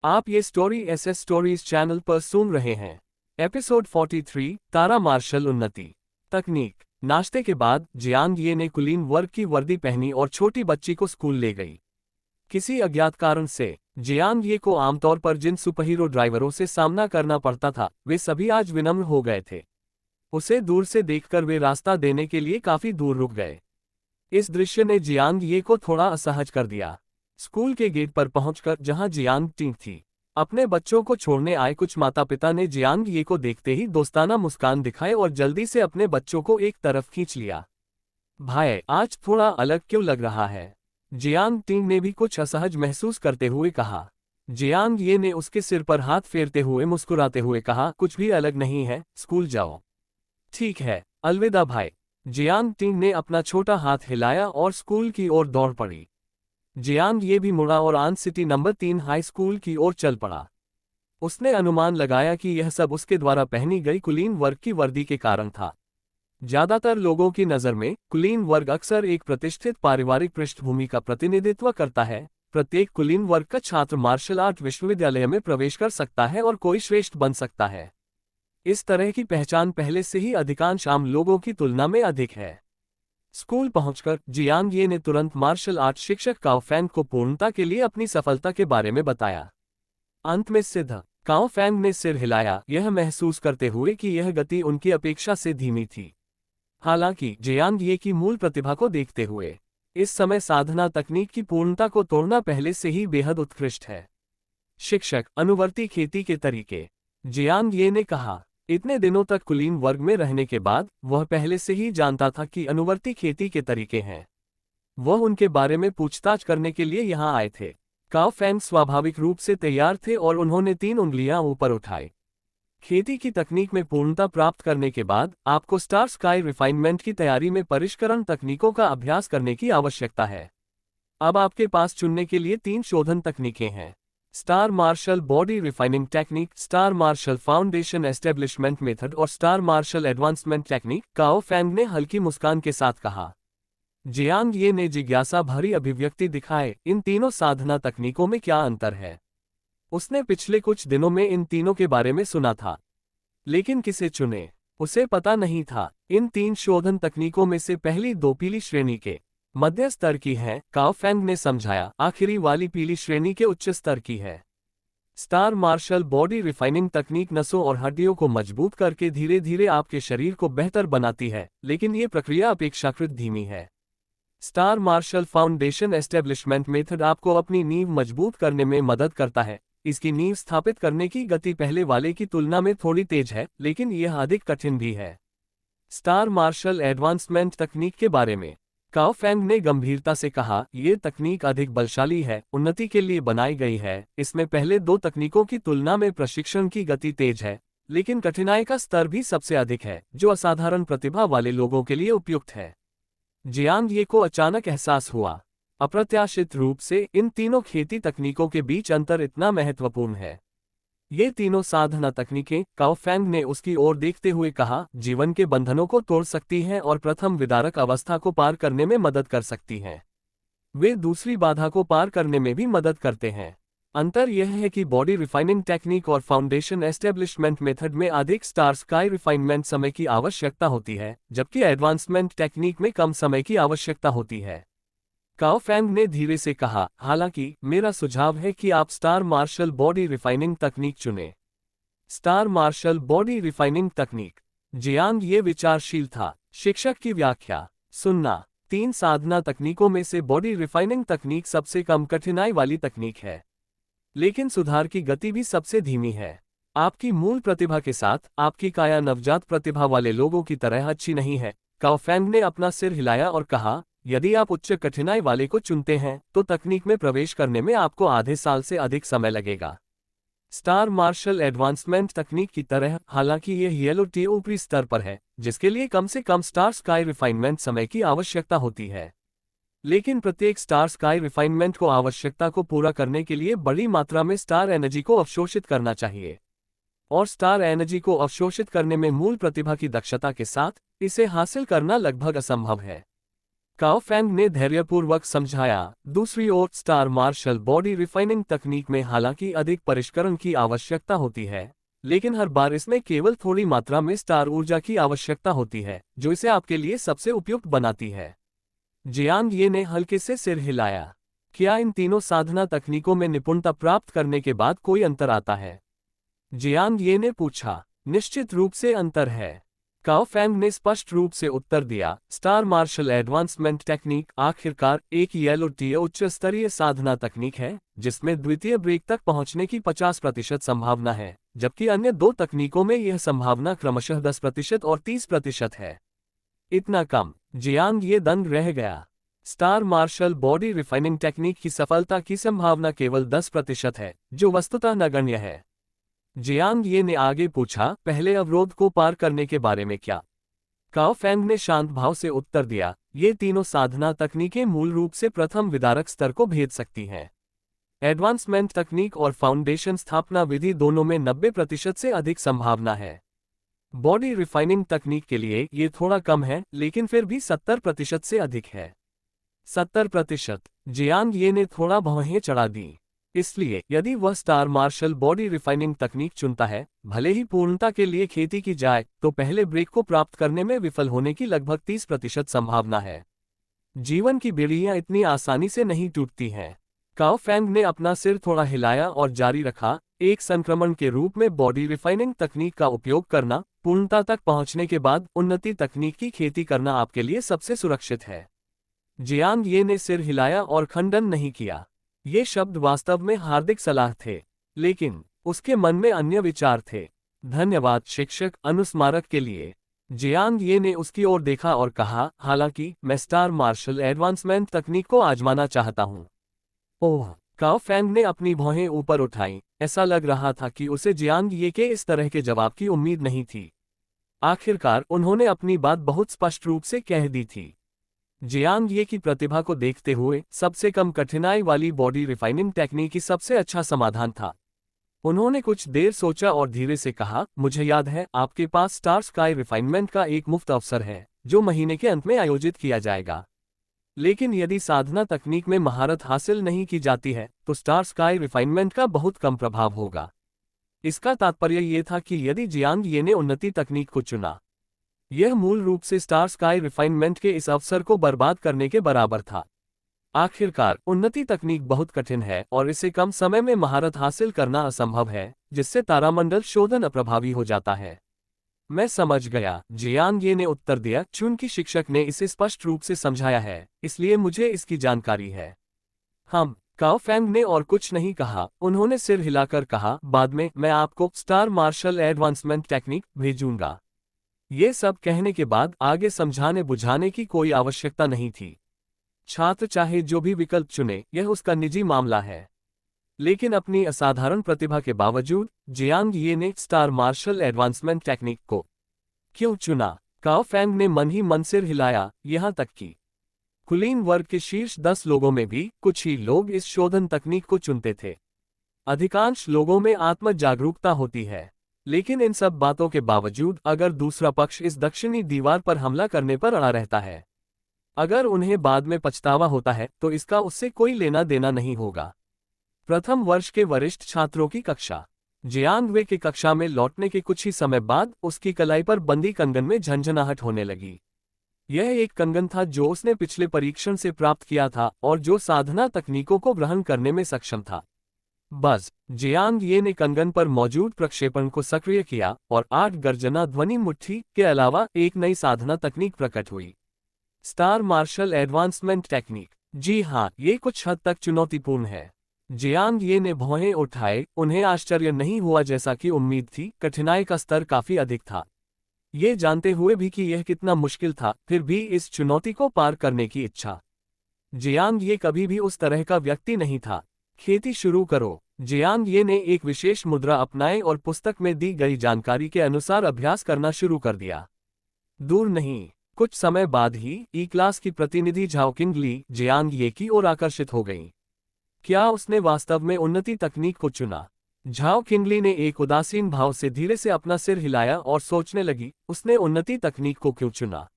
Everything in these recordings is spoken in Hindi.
आप ये स्टोरी एसएस स्टोरीज चैनल पर सुन रहे हैं। एपिसोड 43 तारा मार्शल उन्नति तकनीक। नाश्ते के बाद जियांग ये ने कुलीन वर्ग की वर्दी पहनी और छोटी बच्ची को स्कूल ले गई। किसी अज्ञात कारण से जियांग ये को आमतौर पर जिन सुपरहीरो ड्राइवरों से सामना करना पड़ता था वे सभी आज विनम्र हो गए थे। उसे दूर से देखकर वे रास्ता देने के लिए काफी दूर रुक गए। इस दृश्य ने जियांग ये को थोड़ा असहज कर दिया। स्कूल के गेट पर पहुंचकर जहां जियांग टीम थी, अपने बच्चों को छोड़ने आए कुछ माता पिता ने जियांग ये को देखते ही दोस्ताना मुस्कान दिखाए और जल्दी से अपने बच्चों को एक तरफ खींच लिया। भाई, आज थोड़ा अलग क्यों लग रहा है? जियांग टीम ने भी कुछ असहज महसूस करते हुए कहा। जियांग ये ने उसके सिर पर हाथ फेरते हुए मुस्कुराते हुए कहा, कुछ भी अलग नहीं है, स्कूल जाओ। ठीक है, अलविदा भाई। जियांग टीम ने अपना छोटा हाथ हिलाया और स्कूल की ओर दौड़ पड़ी। जियांग ये भी मुड़ा और आन सिटी नंबर 3 हाई स्कूल की ओर चल पड़ा। उसने अनुमान लगाया कि यह सब उसके द्वारा पहनी गई कुलीन वर्ग की वर्दी के कारण था। ज्यादातर लोगों की नज़र में कुलीन वर्ग अक्सर एक प्रतिष्ठित पारिवारिक पृष्ठभूमि का प्रतिनिधित्व करता है। प्रत्येक कुलीन वर्ग का छात्र मार्शल आर्ट विश्वविद्यालय में प्रवेश कर सकता है और कोई श्रेष्ठ बन सकता है। इस तरह की पहचान पहले से ही अधिकांश आम लोगों की तुलना में अधिक है। स्कूल पहुंचकर जियांग ये ने तुरंत मार्शल आर्ट शिक्षक काओ फैंग को पूर्णता के लिए अपनी सफलता के बारे में बताया। अंत में सिद्ध। काओ फैंग ने सिर हिलाया, यह महसूस करते हुए कि यह गति उनकी अपेक्षा से धीमी थी। हालांकि जियांग ये की मूल प्रतिभा को देखते हुए इस समय साधना तकनीक की पूर्णता को तोड़ना पहले से ही बेहद उत्कृष्ट है। शिक्षक, अनुवर्ती खेती के तरीके। जियांग ये ने कहा। इतने दिनों तक कुलीन वर्ग में रहने के बाद वह पहले से ही जानता था कि अनुवर्ती खेती के तरीके हैं। वह उनके बारे में पूछताछ करने के लिए यहाँ आए थे। काओ फैंग स्वाभाविक रूप से तैयार थे और उन्होंने 3 उंगलियां ऊपर उठाई। खेती की तकनीक में पूर्णता प्राप्त करने के बाद आपको स्टार स्काई रिफाइनमेंट की तैयारी में परिष्करण तकनीकों का अभ्यास करने की आवश्यकता है। अब आपके पास चुनने के लिए 3 शोधन तकनीकें हैं: star martial body refining technique, star martial foundation establishment method और star martial advancement technique. Kao Fang ने हल्की मुस्कान के साथ कहा। जियांग ये ने जिज्ञासा भरी अभिव्यक्ति दिखाए, इन तीनों साधना तकनीकों में क्या अंतर है? उसने पिछले कुछ दिनों में इन तीनों के बारे में सुना था, लेकिन किसे चुने उसे पता नहीं था। इन 3 शोधन तकनीकों में से पहली 2 पीली श्रेणी के मध्य स्तर की है, काओ फैंग ने समझाया। आखिरी वाली पीली श्रेणी के उच्च स्तर की है। स्टार मार्शल बॉडी रिफाइनिंग तकनीक नसों और हड्डियों को मजबूत करके धीरे धीरे आपके शरीर को बेहतर बनाती है, लेकिन ये प्रक्रिया अपेक्षाकृत धीमी है। Star martial foundation establishment method आपको अपनी नींव मजबूत करने में मदद करता है। इसकी नींव स्थापित करने की गति पहले वाले की तुलना में थोड़ी तेज है, लेकिन यह अधिक कठिन भी है। स्टार मार्शल एडवांसमेंट तकनीक के बारे में काओ फैंग ने गंभीरता से कहा, यह तकनीक अधिक बलशाली है, उन्नति के लिए बनाई गई है। इसमें पहले 2 तकनीकों की तुलना में प्रशिक्षण की गति तेज है, लेकिन कठिनाई का स्तर भी सबसे अधिक है, जो असाधारण प्रतिभा वाले लोगों के लिए उपयुक्त है। जियांग ये को अचानक एहसास हुआ, अप्रत्याशित रूप से इन तीनों खेती तकनीकों के बीच अंतर इतना महत्वपूर्ण है। ये तीनों साधना तकनीकें, काओ फैंग ने उसकी ओर देखते हुए कहा, जीवन के बंधनों को तोड़ सकती हैं और प्रथम विदारक अवस्था को पार करने में मदद कर सकती हैं। वे दूसरी बाधा को पार करने में भी मदद करते हैं। अंतर यह है कि बॉडी रिफाइनिंग टेक्निक और फाउंडेशन एस्टेब्लिशमेंट मेथड में अधिक स्टार स्काई रिफाइनमेंट समय की आवश्यकता होती है, जबकि एडवांसमेंट टेक्निक में कम समय की आवश्यकता होती है। काओ फैंग ने धीरे से कहा, हालांकि मेरा सुझाव है कि आप स्टार मार्शल बॉडी रिफाइनिंग तकनीक चुनें। स्टार मार्शल बॉडी रिफाइनिंग तकनीक। जियांग ये विचारशील था। शिक्षक की व्याख्या सुनना। 3 साधना तकनीकों में से बॉडी रिफाइनिंग तकनीक सबसे कम कठिनाई वाली तकनीक है, लेकिन सुधार की गति भी सबसे धीमी है। आपकी मूल प्रतिभा के साथ आपकी काया नवजात प्रतिभा वाले लोगों की तरह अच्छी नहीं है। काओ फैंग ने अपना सिर हिलाया और कहा, यदि आप उच्च कठिनाई वाले को चुनते हैं तो तकनीक में प्रवेश करने में आपको आधे साल से अधिक समय लगेगा। स्टार मार्शल एडवांसमेंट तकनीक की तरह, हालांकि यह येलो टी ऊपरी स्तर पर है, जिसके लिए कम से कम स्टार स्काई रिफाइनमेंट समय की आवश्यकता होती है। लेकिन प्रत्येक स्टार स्काई रिफाइनमेंट को आवश्यकता को पूरा करने के लिए बड़ी मात्रा में स्टार एनर्जी को अवशोषित करना चाहिए, और स्टार एनर्जी को अवशोषित करने में मूल प्रतिभा की दक्षता के साथ इसे हासिल करना लगभग असंभव है। काओ फैंग ने धैर्यपूर्वक समझाया। दूसरी ओर स्टार मार्शल बॉडी रिफाइनिंग तकनीक में हालांकि अधिक परिष्करण की आवश्यकता होती है, लेकिन हर बार इसमें केवल थोड़ी मात्रा में स्टार ऊर्जा की आवश्यकता होती है, जो इसे आपके लिए सबसे उपयुक्त बनाती है। जियांग ये ने हल्के से सिर हिलाया। क्या इन तीनों साधना तकनीकों में निपुणता प्राप्त करने के बाद कोई अंतर आता है? जियांग ये ने पूछा। निश्चित रूप से अंतर है, काओ फैंग ने स्पष्ट रूप से उत्तर दिया। स्टार मार्शल एडवांसमेंट टेक्निक आखिरकार एक ELOT उच्च स्तरीय साधना तकनीक है, जिसमें द्वितीय ब्रेक तक पहुंचने की 50% संभावना है, जबकि अन्य दो तकनीकों में यह संभावना क्रमशः 10% और 30% है। इतना कम? जियांग ये दंग रह गया। Star martial body refining technique की सफलता की संभावना केवल 10% है, जो वस्तुतः नगण्य है। जियांग ये ने आगे पूछा, पहले अवरोध को पार करने के बारे में क्या? काओ फैंग ने शांत भाव से उत्तर दिया, ये तीनों साधना तकनीकें मूल रूप से प्रथम विदारक स्तर को भेद सकती हैं। एडवांसमेंट तकनीक और फाउंडेशन स्थापना विधि दोनों में 90% से अधिक संभावना है। बॉडी रिफाइनिंग तकनीक के लिए ये थोड़ा कम है, लेकिन फिर भी 70% से अधिक है। 70%? जियांग ये ने थोड़ा भौहें चढ़ा दी। इसलिए यदि वह स्टार मार्शल बॉडी रिफाइनिंग तकनीक चुनता है, भले ही पूर्णता के लिए खेती की जाए, तो पहले ब्रेक को प्राप्त करने में विफल होने की लगभग 30% संभावना है। जीवन की बेड़ियां इतनी आसानी से नहीं टूटती हैं। काओ फैंग ने अपना सिर थोड़ा हिलाया और जारी रखा, एक संक्रमण के रूप में बॉडी रिफाइनिंग तकनीक का उपयोग करना, पूर्णता तक पहुंचने के बाद उन्नति तकनीक की खेती करना आपके लिए सबसे सुरक्षित है। जियांग ये ने सिर हिलाया और खंडन नहीं किया। ये शब्द वास्तव में हार्दिक सलाह थे, लेकिन उसके मन में अन्य विचार थे। धन्यवाद शिक्षक, अनुस्मारक के लिए। जियांग ये ने उसकी ओर देखा और कहा, हालांकि मैं स्टार मार्शल एडवांसमेंट तकनीक को आजमाना चाहता हूं। ओह! काओ फैंग ने अपनी भौहें ऊपर उठाईं। ऐसा लग रहा था कि उसे जियांग ये के इस तरह के जवाब की उम्मीद नहीं थी। आखिरकार उन्होंने अपनी बात बहुत स्पष्ट रूप से कह दी थी। जियांग ये की प्रतिभा को देखते हुए सबसे कम कठिनाई वाली बॉडी रिफाइनिंग टेक्निक ही सबसे अच्छा समाधान था। उन्होंने कुछ देर सोचा और धीरे से कहा, मुझे याद है, आपके पास स्टार स्काई रिफाइनमेंट का एक मुफ्त अवसर है, जो महीने के अंत में आयोजित किया जाएगा। लेकिन यदि साधना तकनीक में महारत हासिल नहीं की जाती है, तो स्टार स्काई रिफाइनमेंट का बहुत कम प्रभाव होगा। इसका तात्पर्य यह था कि यदि जियांग ये ने उन्नति तकनीक को चुना, यह मूल रूप से स्टार स्काई रिफाइनमेंट के इस अवसर को बर्बाद करने के बराबर था। आखिरकार उन्नति तकनीक बहुत कठिन है और इसे कम समय में महारत हासिल करना असंभव है, जिससे तारामंडल शोधन अप्रभावी हो जाता है। मैं समझ गया, जियांग ये ने उत्तर दिया, चूंकि शिक्षक ने इसे स्पष्ट रूप से समझाया है, इसलिए मुझे इसकी जानकारी है। हम काओ फैंग ने और कुछ नहीं कहा। उन्होंने सिर हिलाकर कहा, बाद में मैं आपको स्टार मार्शल एडवांसमेंट टेक्निक भेजूंगा। ये सब कहने के बाद आगे समझाने बुझाने की कोई आवश्यकता नहीं थी। छात्र चाहे जो भी विकल्प चुने, यह उसका निजी मामला है। लेकिन अपनी असाधारण प्रतिभा के बावजूद जियांग ये ने स्टार मार्शल एडवांसमेंट टेक्निक को क्यों चुना? काओ फैंग ने मन ही मन सिर हिलाया। यहां तक कि कुलीन वर्ग के शीर्ष 10 लोगों में भी कुछ ही लोग इस शोधन तकनीक को चुनते थे। अधिकांश लोगों में आत्म जागरूकता होती है, लेकिन इन सब बातों के बावजूद अगर दूसरा पक्ष इस दक्षिणी दीवार पर हमला करने पर अड़ा रहता है, अगर उन्हें बाद में पछतावा होता है, तो इसका उससे कोई लेना देना नहीं होगा। प्रथम वर्ष के वरिष्ठ छात्रों की कक्षा। जियांग वे की कक्षा में लौटने के कुछ ही समय बाद उसकी कलाई पर बंदी कंगन में झंझनाहट होने लगी। यह एक कंगन था जो उसने पिछले परीक्षण से प्राप्त किया था और जो साधना तकनीकों को ग्रहण करने में सक्षम था। बस जियांग ये ने कंगन पर मौजूद प्रक्षेपण को सक्रिय किया और 8 गर्जना ध्वनि मुट्ठी के अलावा एक नई साधना तकनीक प्रकट हुई, स्टार मार्शल एडवांसमेंट टेक्निक। जी हाँ, ये कुछ हद तक चुनौतीपूर्ण है। जियांग ये ने भौहें उठाए। उन्हें आश्चर्य नहीं हुआ, जैसा कि उम्मीद थी, कठिनाई का स्तर काफी अधिक था। ये जानते हुए भी कि यह कितना मुश्किल था, फिर भी इस चुनौती को पार करने की इच्छा। जियांग ये कभी भी उस तरह का व्यक्ति नहीं था। खेती शुरू करो। जियांग ये ने एक विशेष मुद्रा अपनाई और पुस्तक में दी गई जानकारी के अनुसार अभ्यास करना शुरू कर दिया। दूर नहीं, कुछ समय बाद ही ई क्लास की प्रतिनिधि झाओ किंगली जियांग ये की ओर आकर्षित हो गई। क्या उसने वास्तव में उन्नति तकनीक को चुना? झाओ किंगली ने एक उदासीन भाव से धीरे से अपना सिर हिलाया और सोचने लगी, उसने उन्नति तकनीक को क्यों चुना?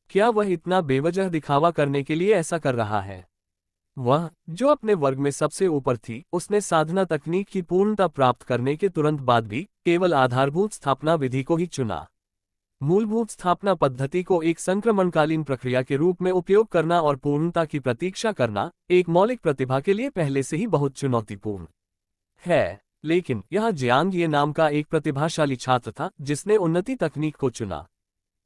क्या वह इतना बेवजह दिखावा करने के लिए ऐसा कर रहा है? वह, जो अपने वर्ग में सबसे ऊपर थी, उसने साधना तकनीक की पूर्णता प्राप्त करने के तुरंत बाद भी केवल आधारभूत स्थापना विधि को ही चुना। मूलभूत स्थापना पद्धति को एक संक्रमणकालीन प्रक्रिया के रूप में उपयोग करना और पूर्णता की प्रतीक्षा करना एक मौलिक प्रतिभा के लिए पहले से ही बहुत चुनौतीपूर्ण है। लेकिन यह जियांग ये नाम का एक प्रतिभाशाली छात्र था जिसने उन्नति तकनीक को चुना।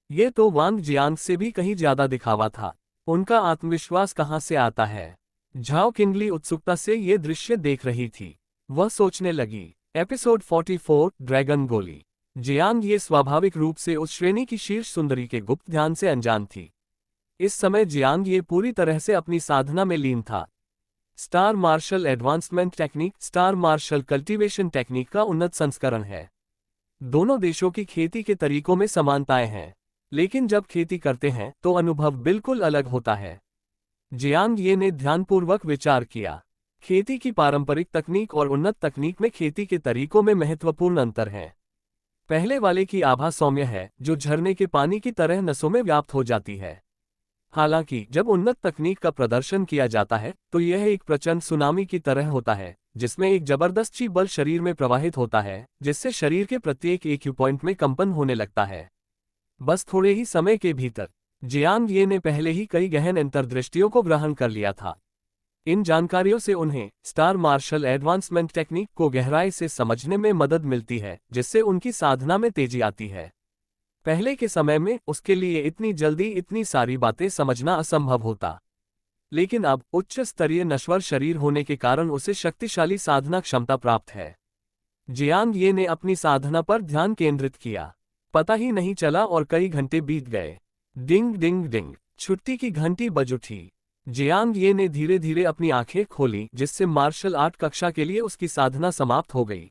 ये तो वांग जियांग से भी कहीं ज्यादा दिखावा था। उनका आत्मविश्वास कहाँ से आता है? झाओ किंगली उत्सुकता से ये दृश्य देख रही थी। वह सोचने लगी। एपिसोड 44 ड्रैगन गोली। जियांग ये स्वाभाविक रूप से उस श्रेणी की शीर्ष सुंदरी के गुप्त ध्यान से अनजान थी। इस समय जियांग ये पूरी तरह से अपनी साधना में लीन था। Star martial advancement technique star martial cultivation technique का उन्नत संस्करण है। दोनों देशों की खेती के तरीकों में समानताएं हैं, लेकिन जब खेती करते हैं तो अनुभव बिल्कुल अलग होता है। जियांग ये ने ध्यानपूर्वक विचार किया। खेती की पारंपरिक तकनीक और उन्नत तकनीक में खेती के तरीकों में महत्वपूर्ण अंतर है। पहले वाले की आभा सौम्य है, जो झरने के पानी की तरह नसों में व्याप्त हो जाती है। हालांकि जब उन्नत तकनीक का प्रदर्शन किया जाता है तो यह एक प्रचंड सुनामी की तरह होता है, जिसमें एक जबरदस्त ची बल शरीर में प्रवाहित होता है, जिससे शरीर के प्रत्येक एक्यू पॉइंट में कंपन होने लगता है। बस थोड़े ही समय के भीतर जियांग ये ने पहले ही कई गहन अंतर्दृष्टियों को ग्रहण कर लिया था। इन जानकारियों से उन्हें स्टार मार्शल एडवांसमेंट टेक्निक को गहराई से समझने में मदद मिलती है, जिससे उनकी साधना में तेजी आती है। पहले के समय में उसके लिए इतनी जल्दी इतनी सारी बातें समझना असंभव होता, लेकिन अब उच्च स्तरीय नश्वर शरीर होने के कारण उसे शक्तिशाली साधना क्षमता प्राप्त है। जियांग ये ने अपनी साधना पर ध्यान केंद्रित किया। पता ही नहीं चला और कई घंटे बीत गए। डिंग डिंग डिंग, छुट्टी की घंटी बज उठी। जियांग ये ने धीरे धीरे अपनी आंखें खोली, जिससे मार्शल आर्ट कक्षा के लिए उसकी साधना समाप्त हो गई।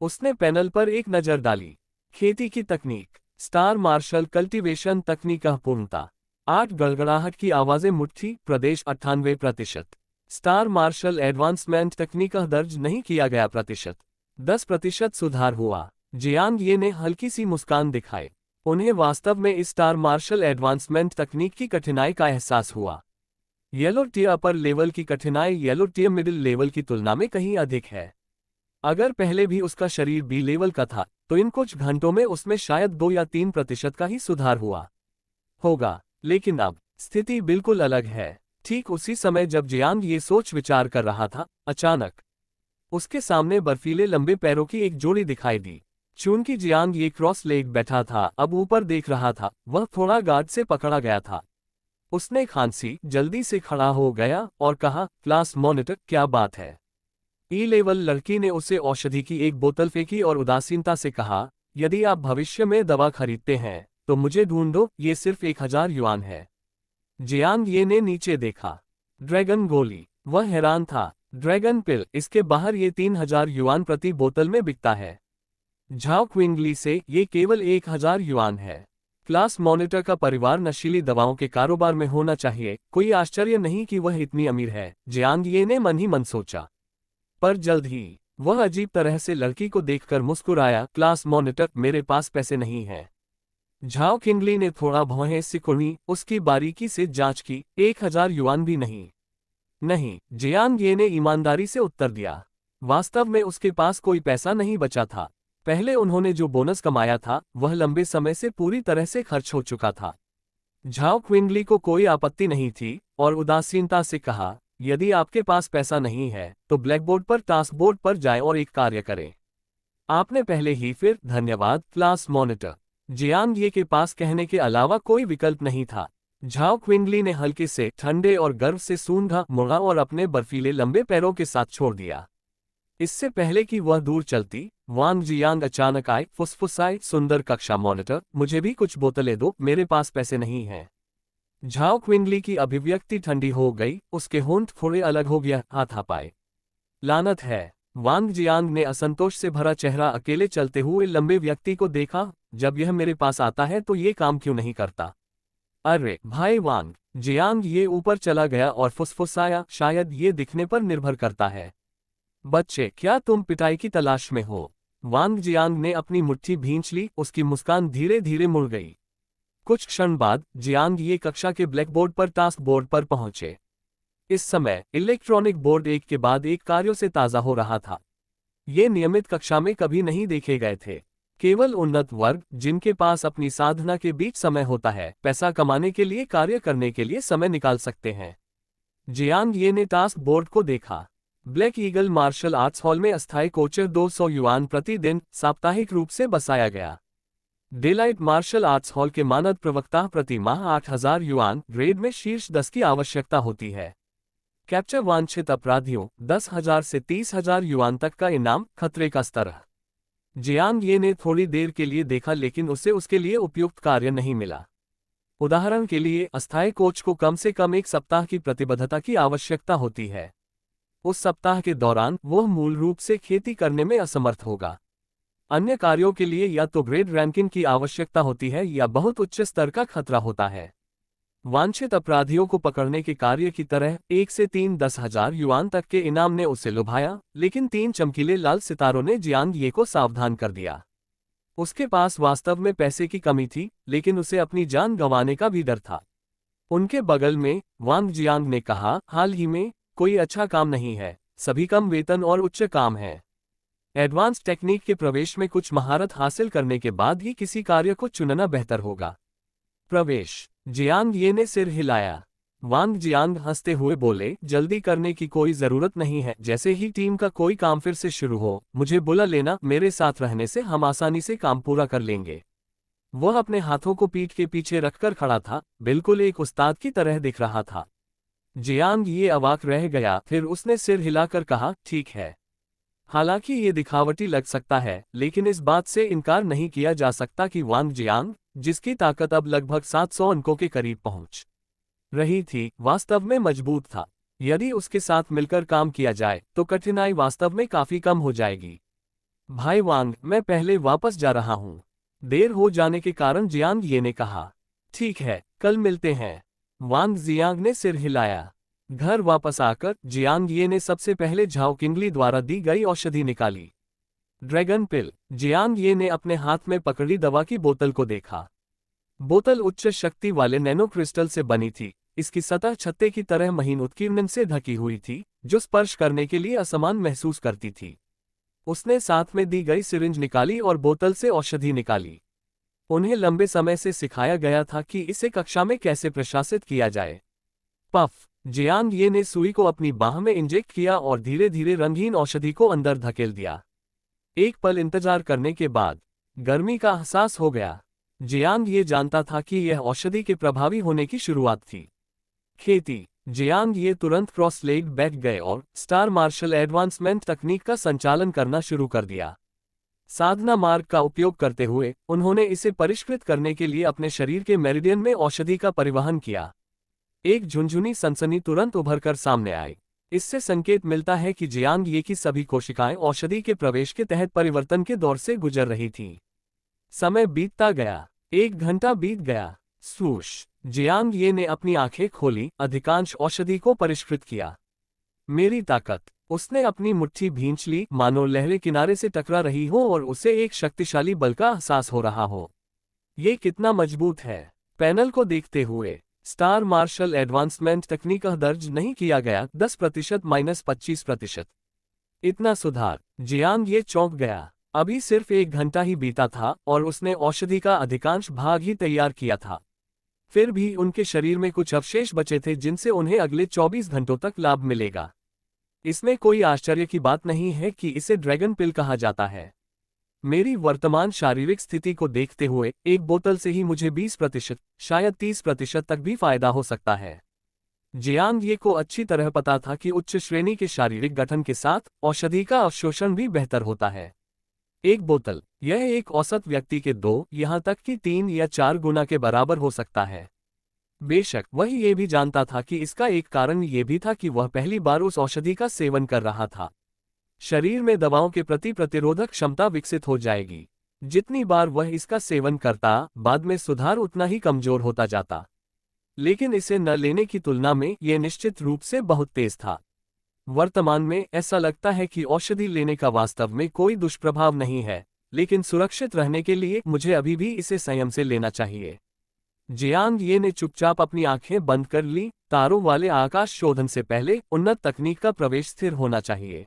उसने पैनल पर एक नजर डाली। खेती की तकनीक, स्टार मार्शल कल्टीवेशन तकनीक पूर्णता। 8 गड़गड़ाहट की आवाजें मुट्ठी प्रदेश 98%। स्टार मार्शल एडवांसमेंट तकनीक दर्ज नहीं किया गया प्रतिशत। 10% सुधार हुआ। जियांग ये ने हल्की सी मुस्कान दिखाई। उन्हें वास्तव में इस स्टार मार्शल एडवांसमेंट तकनीक की कठिनाई का एहसास हुआ। येलो टियर अपर लेवल की कठिनाई येलो टियर मिडिल लेवल की तुलना में कहीं अधिक है। अगर पहले भी उसका शरीर बी लेवल का था तो इन कुछ घंटों में उसमें शायद 2 या 3% का ही सुधार हुआ होगा, लेकिन अब स्थिति बिल्कुल अलग है। ठीक उसी समय जब जियांग ये सोच विचार कर रहा था, अचानक उसके सामने बर्फीले लंबे पैरों की एक जोड़ी दिखाई दी। चूंकि जियांग ये क्रॉस लेग बैठा था, अब ऊपर देख रहा था, वह थोड़ा गार्ड से पकड़ा गया था। उसने खांसी, जल्दी से खड़ा हो गया और कहा, क्लास मॉनिटर, क्या बात है? ई लेवल लड़की ने उसे औषधि की एक बोतल फेंकी और उदासीनता से कहा, यदि आप भविष्य में दवा खरीदते हैं तो मुझे ढूंढो, ये सिर्फ 1000 युआन है। जियांग ये ने नीचे देखा। ड्रैगन गोली। वह हैरान था। ड्रैगन पिल, इसके बाहर ये 3000 युआन प्रति बोतल में बिकता है। झाओ क्विंगली से ये केवल 1000 युआन है। क्लास मॉनिटर का परिवार नशीली दवाओं के कारोबार में होना चाहिए, कोई आश्चर्य नहीं कि वह इतनी अमीर है, जियांग ये ने मन ही मन सोचा। पर जल्द ही वह अजीब तरह से लड़की को देखकर मुस्कुराया। क्लास मॉनिटर, मेरे पास पैसे नहीं हैं। झाओ किंगली ने थोड़ा भौहें सिकुड़ी, उसकी बारीकी से जांच की। 1000 युआन भी नहीं। नहीं, जियांग ये ने ईमानदारी से उत्तर दिया। वास्तव में उसके पास कोई पैसा नहीं बचा था। पहले उन्होंने जो बोनस कमाया था वह लंबे समय से पूरी तरह से खर्च हो चुका था। झाओ क्विंगली को कोई आपत्ति नहीं थी और उदासीनता से कहा, यदि आपके पास पैसा नहीं है तो ब्लैकबोर्ड पर टास्क बोर्ड पर जाएं और एक कार्य करें। आपने पहले ही फिर धन्यवाद क्लास मॉनिटर। जियांग ये के पास कहने के अलावा कोई विकल्प नहीं था। झाओ क्विंगली ने हल्के से ठंडे और गर्व से सूंघा, मुड़ा और अपने बर्फीले लंबे पैरों के साथ छोड़ दिया। इससे पहले कि वह दूर चलती, वांग जियांग अचानक आए, फुसफुसाए, सुंदर कक्षा मॉनिटर, मुझे भी कुछ बोतलें दो, मेरे पास पैसे नहीं हैं। झाओ क्विंगली की अभिव्यक्ति ठंडी हो गई, उसके होंठ थोड़े अलग हो गया, हाथापाई। लानत है। वांग जियांग ने असंतोष से भरा चेहरा अकेले चलते हुए लंबे व्यक्ति को देखा, जब यह मेरे पास आता है तो ये काम क्यों नहीं करता? अरे भाई वांग। जियांग ये ऊपर चला गया और फुसफुसाया, शायद ये दिखने पर निर्भर करता है। बच्चे, क्या तुम पिटाई की तलाश में हो? वांग जियांग ने अपनी मुट्ठी भींच ली, उसकी मुस्कान धीरे धीरे मुड़ गई। कुछ क्षण बाद जियांग ये कक्षा के ब्लैकबोर्ड पर टास्क बोर्ड पर पहुंचे। इस समय इलेक्ट्रॉनिक बोर्ड एक के बाद एक कार्यों से ताज़ा हो रहा था। ये नियमित कक्षा में कभी नहीं देखे गए थे। केवल उन्नत वर्ग, जिनके पास अपनी साधना के बीच समय होता है, पैसा कमाने के लिए कार्य करने के लिए समय निकाल सकते हैं। जियांग ये ने टास्क बोर्ड को देखा। Black eagle martial arts hall में अस्थायी कोचर 200 युआन प्रतिदिन साप्ताहिक रूप से बसाया गया। डेलाइट मार्शल आर्ट्स हॉल के मानद प्रवक्ता प्रति माह 8000 युआन ग्रेड में शीर्ष 10 की आवश्यकता होती है। कैप्चर वांछित अपराधियों 10,000 से 30,000 युआन तक का इनाम, खतरे का स्तर। जियांग ये ने थोड़ी देर के लिए देखा, लेकिन उसे उसके लिए उपयुक्त कार्य नहीं मिला। उदाहरण के लिए अस्थायी कोच को कम से कम 1 सप्ताह की प्रतिबद्धता की आवश्यकता होती है। उस सप्ताह के दौरान वह मूल रूप से खेती करने में असमर्थ होगा। अन्य कार्यों के लिए या तो ग्रेड रैंकिंग की आवश्यकता होती है या बहुत उच्च स्तर का खतरा होता है। वांछित अपराधियों को पकड़ने के कार्य की तरह 1 से 3 10,000 युआन तक के इनाम ने उसे लुभाया, लेकिन 3 चमकीले लाल सितारों ने जियांग ये को सावधान कर दिया। उसके पास वास्तव में पैसे की कमी थी, लेकिन उसे अपनी जान गंवाने का भी डर था। उनके बगल में वांग जियांग ने कहा, हाल ही में कोई अच्छा काम नहीं है, सभी कम वेतन और उच्च काम है। एडवांस टेक्निक के प्रवेश में कुछ महारत हासिल करने के बाद ही किसी कार्य को चुनना बेहतर होगा। प्रवेश। जियांग ये ने सिर हिलाया। वांग जियांग हंसते हुए बोले, जल्दी करने की कोई जरूरत नहीं है। जैसे ही टीम का कोई काम फिर से शुरू हो, मुझे बुला लेना। मेरे साथ रहने से हम आसानी से काम पूरा कर लेंगे। वह अपने हाथों को पीठ के पीछे रखकर खड़ा था, बिल्कुल एक उस्ताद की तरह दिख रहा था। जियांग ये अवाक रह गया, फिर उसने सिर हिलाकर कहा, ठीक है। हालांकि ये दिखावटी लग सकता है, लेकिन इस बात से इनकार नहीं किया जा सकता कि वांग जियांग, जिसकी ताकत अब लगभग 700 अंकों के करीब पहुंच रही थी, वास्तव में मजबूत था। यदि उसके साथ मिलकर काम किया जाए तो कठिनाई वास्तव में काफी कम हो जाएगी। भाई वांग, मैं पहले वापस जा रहा हूं। देर हो जाने के कारण जियांग ये ने कहा। ठीक है, कल मिलते हैं। वांग जियांग ने सिर हिलाया। घर वापस आकर जियांग ये ने सबसे पहले झाओ किंगली द्वारा दी गई औषधि निकाली। ड्रैगन पिल। जियांग ये ने अपने हाथ में पकड़ी दवा की बोतल को देखा। बोतल उच्च शक्ति वाले नैनो क्रिस्टल से बनी थी। इसकी सतह छत्ते की तरह महीन उत्कीर्णन से ढकी हुई थी, जो स्पर्श करने के लिए असमान महसूस करती थी। उसने साथ में दी गई सिरिंज निकाली और बोतल से औषधि निकाली। उन्हें लंबे समय से सिखाया गया था कि इसे कक्षा में कैसे प्रशासित किया जाए। पफ। जियांग ये ने सुई को अपनी बाह में इंजेक्ट किया और धीरे धीरे रंगीन औषधि को अंदर धकेल दिया। एक पल इंतजार करने के बाद गर्मी का एहसास हो गया। जियांग ये जानता था कि यह औषधि के प्रभावी होने की शुरुआत थी। खेती। जियांग ये तुरंत क्रॉस लेग बैठ गए और स्टार मार्शल एडवांसमेंट तकनीक का संचालन करना शुरू कर दिया। साधना मार्ग का उपयोग करते हुए उन्होंने इसे परिष्कृत करने के लिए अपने शरीर के मेरिडियन में औषधि का परिवहन किया। एक झुनझुनी सनसनी तुरंत उभरकर सामने आई। इससे संकेत मिलता है कि जियांग ये की सभी कोशिकाएं औषधि के प्रवेश के तहत परिवर्तन के दौर से गुजर रही थीं। समय बीतता गया। 1 घंटा बीत गया। स्वूश। जियांग ये ने अपनी आंखें खोली, अधिकांश औषधि को परिष्कृत किया। मेरी ताकत। उसने अपनी मुट्ठी भींच ली, मानो लहरें किनारे से टकरा रही हो और उसे एक शक्तिशाली बल का एहसास हो रहा हो। ये कितना मजबूत है। पैनल को देखते हुए स्टार मार्शल एडवांसमेंट तकनीक दर्ज नहीं किया गया। 10% -25%। इतना सुधार। जियांग ये चौंक गया। अभी सिर्फ 1 घंटा ही बीता था और उसने औषधि का अधिकांश भाग ही तैयार किया था। फिर भी उनके शरीर में कुछ अवशेष बचे थे जिनसे उन्हें अगले 24 घंटों तक लाभ मिलेगा। इसमें कोई आश्चर्य की बात नहीं है कि इसे ड्रैगन पिल कहा जाता है। मेरी वर्तमान शारीरिक स्थिति को देखते हुए एक बोतल से ही मुझे 20%, शायद 30% तक भी फायदा हो सकता है। जियांग ये को अच्छी तरह पता था कि उच्च श्रेणी के शारीरिक गठन के साथ औषधि का अवशोषण भी बेहतर होता है। एक बोतल, यह एक औसत व्यक्ति के 2, यहाँ तक कि 3 या 4 गुना के बराबर हो सकता है। बेशक वह ये भी जानता था कि इसका एक कारण ये भी था कि वह पहली बार उस औषधि का सेवन कर रहा था। शरीर में दवाओं के प्रति प्रतिरोधक क्षमता विकसित हो जाएगी। जितनी बार वह इसका सेवन करता, बाद में सुधार उतना ही कमजोर होता जाता। लेकिन इसे न लेने की तुलना में यह निश्चित रूप से बहुत तेज था। वर्तमान में ऐसा लगता है कि औषधि लेने का वास्तव में कोई दुष्प्रभाव नहीं है, लेकिन सुरक्षित रहने के लिए मुझे अभी भी इसे संयम से लेना चाहिए। जियांग ये ने चुपचाप अपनी आंखें बंद कर ली। तारों वाले आकाश शोधन से पहले उन्नत तकनीक का प्रवेश स्थिर होना चाहिए।